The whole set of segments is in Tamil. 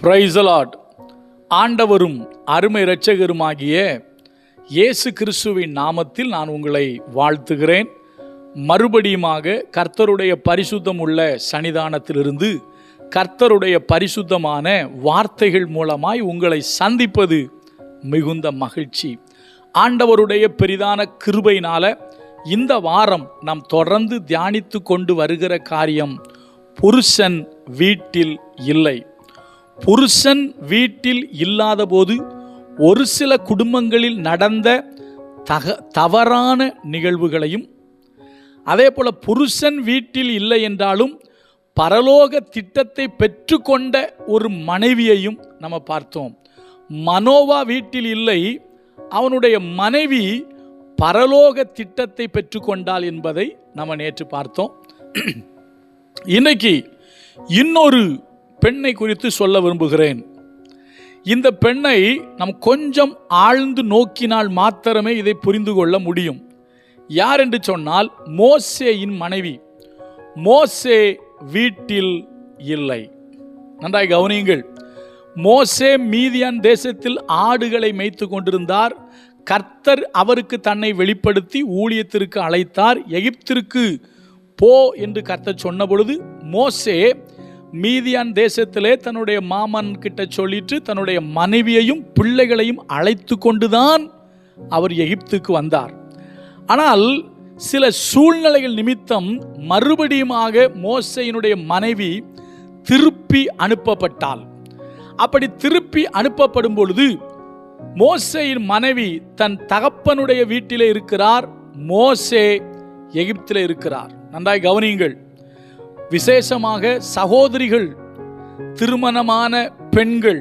Praise the Lord. ஆண்டவரும் அருமை இரட்சகருமாகிய இயேசு கிறிஸ்துவின் நாமத்தில் நான் உங்களை வாழ்த்துகிறேன். மறுபடியுமாக கர்த்தருடைய பரிசுத்தம் உள்ள சன்னிதானத்திலிருந்து கர்த்தருடைய பரிசுத்தமான வார்த்தைகள் மூலமாய் உங்களை சந்திப்பது மிகுந்த மகிழ்ச்சி. ஆண்டவருடைய பெரிதான கிருபையினால இந்த வாரம் நாம் தொடர்ந்து தியானித்து கொண்டு வருகிற காரியம் புருஷன் வீட்டில் இல்லை. புருஷன் வீட்டில் இல்லாத போது ஒரு சில குடும்பங்களில் நடந்த தவறான நிகழ்வுகளையும், அதே போல புருஷன் வீட்டில் இல்லை என்றாலும் பரலோக திட்டத்தை பெற்றுக்கொண்ட ஒரு மனைவியையும் நம்ம பார்த்தோம். மனோவா வீட்டில் இல்லை, அவனுடைய மனைவி பரலோக திட்டத்தை பெற்றுக்கொண்டாள் என்பதை நம்ம நேற்று பார்த்தோம். இன்னைக்கு இன்னொரு பெண்ணை குறித்து சொல்ல விரும்புகிறேன். இந்த பெண்ணை நாம் கொஞ்சம் ஆழ்ந்து நோக்கினால் மாத்திரமே இதை புரிந்து கொள்ள முடியும். யார் என்று சொன்னால் மோசேயின் மனைவி. மோசே வீட்டில் இல்லை. நன்றாய் கவனியுங்கள். மோசே மீதியான் தேசத்தில் ஆடுகளை மேய்த்து கொண்டிருந்தார். கர்த்தர் அவருக்கு தன்னை வெளிப்படுத்தி ஊழியத்திற்கு அழைத்தார். எகிப்திற்கு போ என்று கர்த்தர் சொன்ன பொழுது மோசே மீதியான் தேசத்திலே தன்னுடைய மாமன் கிட்ட சொல்லிட்டு தன்னுடைய மனைவியையும் பிள்ளைகளையும் அழைத்து கொண்டுதான் அவர் எகிப்துக்கு வந்தார். ஆனால் சில சூழ்நிலைகள் நிமித்தம் மறுபடியுமாக மோசேயினுடைய மனைவி திருப்பி அனுப்பப்பட்டாள். அப்படி திருப்பி அனுப்பப்படும் பொழுது மோசேயின் மனைவி தன் தகப்பனுடைய வீட்டிலே இருக்கிறார், மோசே எகிப்திலே இருக்கிறார். நன்றாய் கவனியுங்கள். விசேஷமாக சகோதரிகள், திருமணமான பெண்கள்,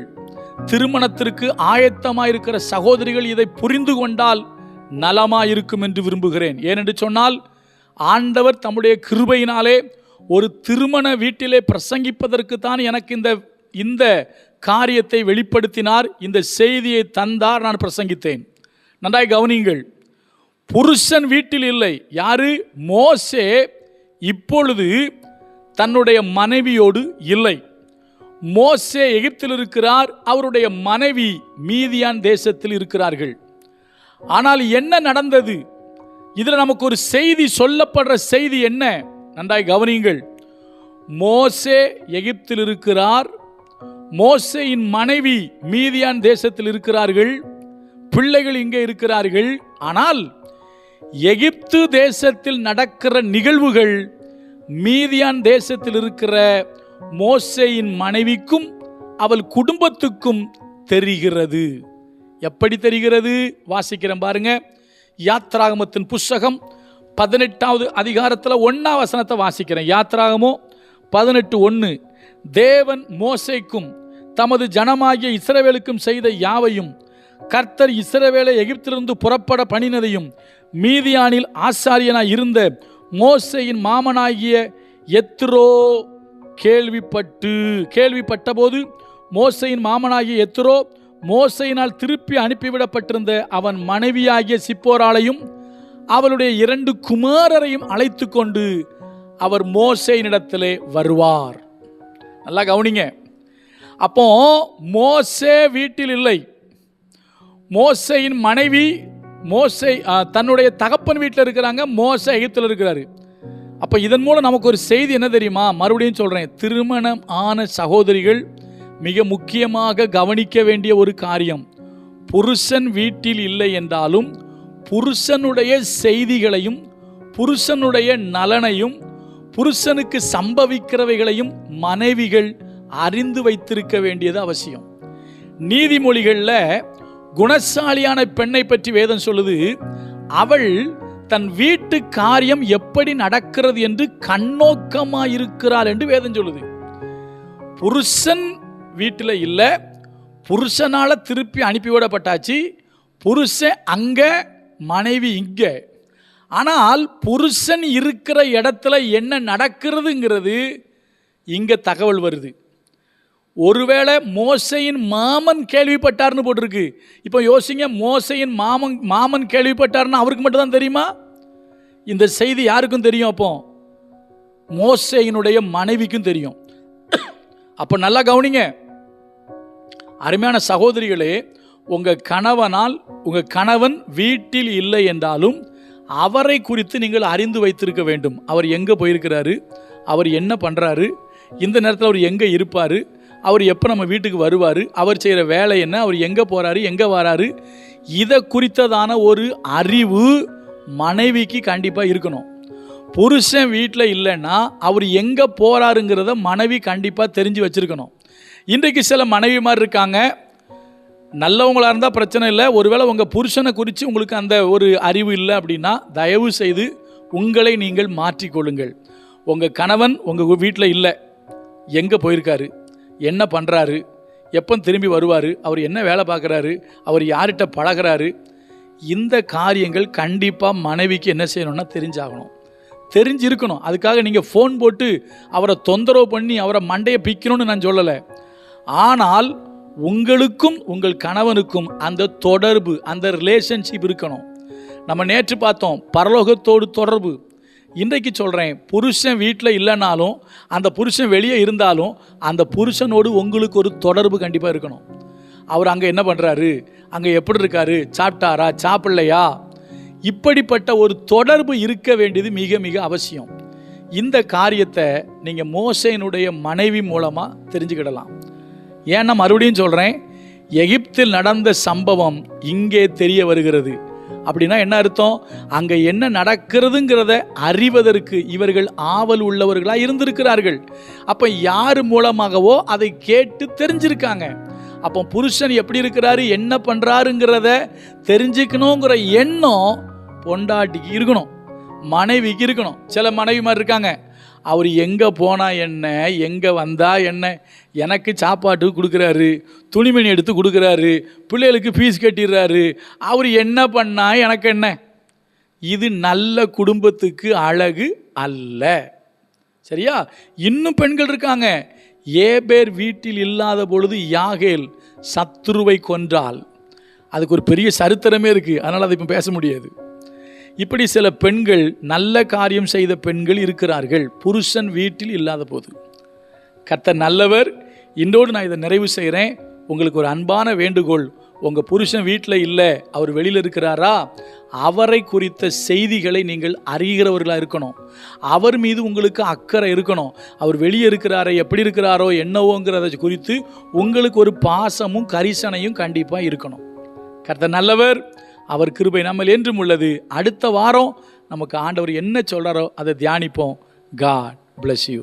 திருமணத்திற்கு ஆயத்தமாயிருக்கிற சகோதரிகள் இதை புரிந்து கொண்டால் நலமாயிருக்கும் என்று விரும்புகிறேன். ஏனென்று சொன்னால் ஆண்டவர் தம்முடைய கிருபையினாலே ஒரு திருமண வீட்டிலே பிரசங்கிப்பதற்கு தான் எனக்கு இந்த காரியத்தை வெளிப்படுத்தினார், இந்த செய்தியை தந்தார், நான் பிரசங்கித்தேன். நன்றாய் கவனியுங்கள். புருஷன் வீட்டில் இல்லை. யாரு? மோசே இப்பொழுது தன்னுடைய மனைவியோடு இல்லை. மோசே எகிப்தில் இருக்கிறார், அவருடைய மனைவி மீதியான் தேசத்தில் இருக்கிறார்கள். ஆனால் என்ன நடந்தது? இதில் நமக்கு ஒரு செய்தி சொல்லப்படுற செய்தி என்ன? நன்றாய் கவனியுங்கள். மோசே எகிப்தில் இருக்கிறார், மோசேயின் மனைவி மீதியான் தேசத்தில் இருக்கிறார்கள், பிள்ளைகள் இங்கே இருக்கிறார்கள். ஆனால் எகிப்து தேசத்தில் நடக்கிற நிகழ்வுகள் மீதியான் தேசத்தில் இருக்கிற மோசேயின் மனைவிக்கும் அவள் குடும்பத்துக்கும் தெரிகிறது. எப்படி தெரிகிறது? வாசிக்கிறேன் பாருங்க. யாத்ராகமத்தின் புஸ்தகம் 18வது அதிகாரத்தில் 1ஆம் வசனத்தை வாசிக்கிறேன். யாத்ராகமோ 18:1. தேவன் மோசேக்கும் தமது ஜனமாகிய இஸ்ரவேலுக்கும் செய்த யாவையும், கர்த்தர் இஸ்ரவேலை எகிப்திலிருந்து புறப்பட பண்ணினதையும், மீதியானில் ஆசாரியனாய் இருந்த மோசேயின் மாமனாகிய எத்ரோ கேள்விப்பட்ட போது, மோசேயின் மாமனாகிய எத்ரோ மோசேயினால் திருப்பி அனுப்பிவிடப்பட்டிருந்த அவன் மனைவியாகிய சிப்போராளையும் அவளுடைய 2 குமாரரையும் அழைத்து கொண்டு அவர் மோசேயினிடத்திலே வருவார். நல்லா கவனிங்க. அப்போ மோசே வீட்டில் இல்லை. மோசேயின் மனைவி மோசே தன்னுடைய தகப்பன் வீட்டில் இருக்கிறாங்க, மோசே எகிப்தில் இருக்கிறாரு. அப்போ இதன் மூலம் நமக்கு ஒரு செய்தி என்ன தெரியுமா? மறுபடியும் சொல்கிறேன். திருமணம் ஆன சகோதரிகள் மிக முக்கியமாக கவனிக்க வேண்டிய ஒரு காரியம், புருஷன் வீட்டில் இல்லை என்றாலும் புருஷனுடைய செய்திகளையும், புருஷனுடைய நலனையும், புருஷனுக்கு சம்பவிக்கிறவைகளையும் மனைவிகள் அறிந்து வைத்திருக்க வேண்டியது அவசியம். நீதிமொழிகளில் குணசாலியான பெண்ணை பற்றி வேதம் சொல்லுது. அவள் தன் வீட்டு காரியம் எப்படி நடக்கிறது என்று கண்ணோக்கமாயிருக்கிறாள் என்று வேதம் சொல்லுது. புருஷன் வீட்டில் இல்லை, புருஷனால திருப்பி அனுப்பிவிடப்பட்டாச்சு. புருஷன் அங்க, மனைவி இங்க. ஆனால் புருஷன் இருக்கிற இடத்துல என்ன நடக்கிறதுங்கிறது இங்க தகவல் வருது. ஒருவேளை மோசேயின் மாமன் கேள்விப்பட்டார்னு போட்டிருக்கு. இப்போ யோசிங்க, மோசேயின் மாமன் கேள்விப்பட்டார்னு அவருக்கு மட்டும் தான் தெரியுமா? இந்த செய்தி யாருக்கும் தெரியும்? அப்போ மோசேயினுடைய மனைவிக்கும் தெரியும். அப்போ நல்லா கவனிங்க. அருமையான சகோதரிகளே, உங்கள் கணவன் வீட்டில் இல்லை என்றாலும் அவரை குறித்து நீங்கள் அறிந்து வைத்திருக்க வேண்டும். அவர் எங்கே போயிருக்கிறாரு, அவர் என்ன பண்ணுறாரு, இந்த நேரத்தில் அவர் எங்கே இருப்பார், அவர் எப்போ நம்ம வீட்டுக்கு வருவார், அவர் செய்கிற வேலை என்ன, அவர் எங்கே போகிறாரு, எங்கே வராரு, இதை குறித்ததான ஒரு அறிவு மனைவிக்கு கண்டிப்பாக இருக்கணும். புருஷன் வீட்டில் இல்லைன்னா அவர் எங்கே போகிறாருங்கிறத மனைவி கண்டிப்பாக தெரிஞ்சு வச்சுருக்கணும். இன்றைக்கு சில மனைவிமார் இருக்காங்க, நல்லவங்களாக இருந்தால் பிரச்சனை இல்லை. ஒருவேளை உங்கள் புருஷனை குறித்து உங்களுக்கு அந்த ஒரு அறிவு இல்லை அப்படின்னா தயவு செய்து உங்களை நீங்கள் மாற்றிக்கொள்ளுங்கள். உங்கள் கணவன் உங்கள் வீட்டில் இல்லை, எங்கே போயிருக்காரு, என்ன பண்ணுறாரு, எப்போ திரும்பி வருவார், அவர் என்ன வேலை பார்க்குறாரு, அவர் யார்கிட்ட பழகிறாரு, இந்த காரியங்கள் கண்டிப்பாக மனைவிக்கு என்ன செய்யணும்னா தெரிஞ்சாகணும், தெரிஞ்சிருக்கணும். அதுக்காக நீங்கள் ஃபோன் போட்டு அவரை தொந்தரவு பண்ணி அவரை மண்டையை பிக்கணும்னு நான் சொல்லலை. ஆனால் உங்களுக்கும் உங்கள் கணவனுக்கும் அந்த தொடர்பு, அந்த ரிலேஷன்ஷிப் இருக்கணும். நம்ம நேற்று பார்த்தோம் பரலோகத்தோடு தொடர்பு. இன்றைக்கு சொல்கிறேன், புருஷன் வீட்டில் இல்லைனாலும் அந்த புருஷன் வெளியே இருந்தாலும் அந்த புருஷனோடு உங்களுக்கு ஒரு தொடர்பு கண்டிப்பாக இருக்கணும். அவர் அங்கே என்ன பண்ணுறாரு, அங்கே எப்படி இருக்காரு, சாப்பிட்டாரா சாப்பிடலையா, இப்படிப்பட்ட ஒரு தொடர்பு இருக்க வேண்டியது மிக மிக அவசியம். இந்த காரியத்தை நீங்கள் மோசேயினுடைய மனைவி மூலமாக தெரிஞ்சுக்கிடலாம். ஏன்னா மறுபடியும் சொல்கிறேன், எகிப்தில் நடந்த சம்பவம் இங்கே தெரிய வருகிறது. அப்படின்னா என்ன அர்த்தம், அங்கே என்ன நடக்கிறதுங்கிறத அறிவதற்கு இவர்கள் ஆவல் உள்ளவர்களாக இருந்திருக்கிறார்கள். அப்போ யார் மூலமாகவோ அதை கேட்டு தெரிஞ்சிருக்காங்க. அப்போ புருஷன் எப்படி இருக்கிறாரு, என்ன பண்ணுறாருங்கிறத தெரிஞ்சுக்கணுங்கிற எண்ணம் பொண்டாட்டிக்கு இருக்கணும், மனைவிக்கு இருக்கணும். சில மனைவிமார் இருக்காங்க, அவர் எங்கே போனால் என்ன, எங்கே வந்தால் என்ன, எனக்கு சாப்பாட்டுக்கு கொடுக்குறாரு, துணிமணி எடுத்து கொடுக்குறாரு, பிள்ளைகளுக்கு ஃபீஸ் கட்டிடுறாரு, அவர் என்ன பண்ணால் எனக்கு என்ன. இது நல்ல குடும்பத்துக்கு அழகு அல்ல. சரியா? இன்னும் பெண்கள் இருக்காங்க, ஏபேர் வீட்டில் இல்லாத பொழுது யாகேல் சத்துருவை கொன்றாள். அதுக்கு ஒரு பெரிய சரித்திரமே இருக்குது, அதனால் அதை இப்போ பேச முடியாது. இப்படி சில பெண்கள், நல்ல காரியம் செய்த பெண்கள் இருக்கிறார்கள் புருஷன் வீட்டில் இல்லாத போது. கர்த்தர் நல்லவர். இன்றோடு நான் இதை நிறைவு செய்கிறேன். உங்களுக்கு ஒரு அன்பான வேண்டுகோள், உங்கள் புருஷன் வீட்டில் இல்லை, அவர் வெளியில் இருக்கிறாரா, அவரை குறித்த செய்திகளை நீங்கள் அறிகிறவர்களாக இருக்கணும். அவர் மீது உங்களுக்கு அக்கறை இருக்கணும். அவர் வெளியே இருக்கிறாரோ, எப்படி இருக்கிறாரோ, என்னவோங்கிறத குறித்து உங்களுக்கு ஒரு பாசமும் கரிசனையும் கண்டிப்பாக இருக்கணும். கர்த்தர் நல்லவர், அவர் கிருபை நம்மில் என்றும் உள்ளது. அடுத்த வாரம் நமக்கு ஆண்டவர் என்ன சொல்கிறாரோ அதை தியானிப்போம். God bless you.